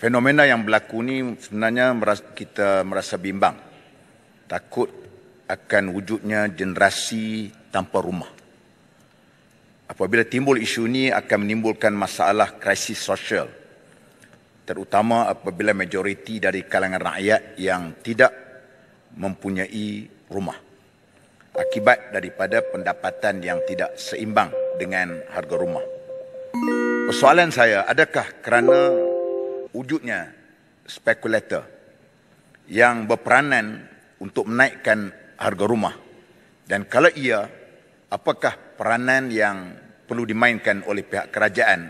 Fenomena yang berlaku ni sebenarnya kita merasa bimbang. Takut akan wujudnya generasi tanpa rumah. Apabila timbul isu ini akan menimbulkan masalah krisis sosial, terutama apabila majoriti dari kalangan rakyat yang tidak mempunyai rumah akibat daripada pendapatan yang tidak seimbang dengan harga rumah. Persoalan saya, adakah kerana wujudnya spekulator yang berperanan untuk menaikkan harga rumah? Dan kalau iya, apakah peranan yang perlu dimainkan oleh pihak kerajaan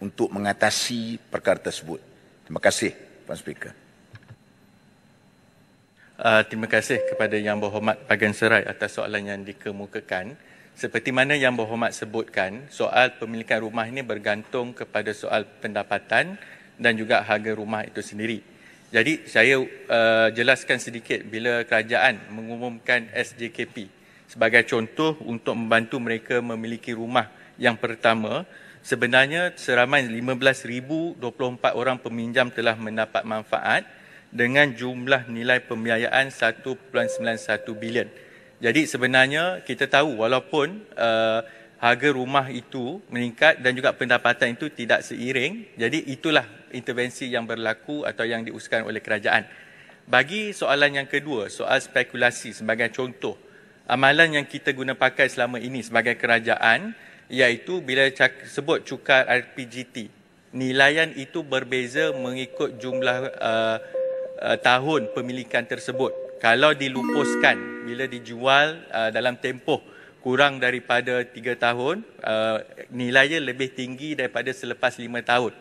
untuk mengatasi perkara tersebut? Terima kasih, Puan Speaker. Terima kasih kepada Yang Berhormat Bagan Serai atas soalan yang dikemukakan. Seperti mana Yang Berhormat sebutkan, soal pemilikan rumah ini bergantung kepada soal pendapatan dan juga harga rumah itu sendiri. Jadi saya jelaskan sedikit bila kerajaan mengumumkan SJKP sebagai contoh untuk membantu mereka memiliki rumah yang pertama, sebenarnya seramai 15,024 orang peminjam telah mendapat manfaat dengan jumlah nilai pembiayaan 1.91 bilion. Jadi sebenarnya kita tahu walaupun harga rumah itu meningkat dan juga pendapatan itu tidak seiring, jadi itulah intervensi yang berlaku atau yang diusahakan oleh kerajaan. Bagi soalan yang kedua, soal spekulasi sebagai contoh, amalan yang kita guna pakai selama ini sebagai kerajaan, iaitu bila sebut cukar RPGT, nilaian itu berbeza mengikut jumlah tahun pemilikan tersebut. Kalau dilupuskan bila dijual dalam tempoh kurang daripada 3 tahun, nilainya lebih tinggi daripada selepas 5 tahun.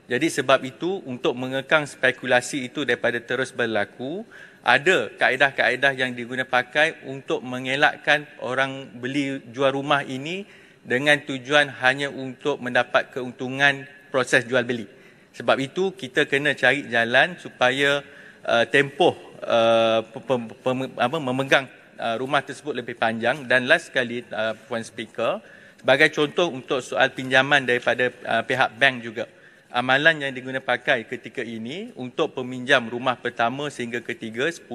Jadi sebab itu, untuk mengekang spekulasi itu daripada terus berlaku, ada kaedah-kaedah yang diguna pakai untuk mengelakkan orang beli jual rumah ini dengan tujuan hanya untuk mendapat keuntungan proses jual beli. Sebab itu kita kena cari jalan supaya tempoh memegang rumah tersebut lebih panjang. Dan last sekali, Puan Speaker, sebagai contoh untuk soal pinjaman daripada pihak bank juga, amalan yang diguna pakai ketika ini untuk peminjam rumah pertama sehingga ketiga, 10%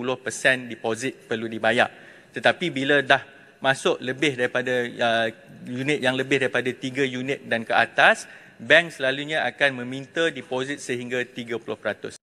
deposit perlu dibayar. Tetapi bila dah masuk lebih daripada unit yang lebih daripada 3 unit dan ke atas, bank selalunya akan meminta deposit sehingga 30%.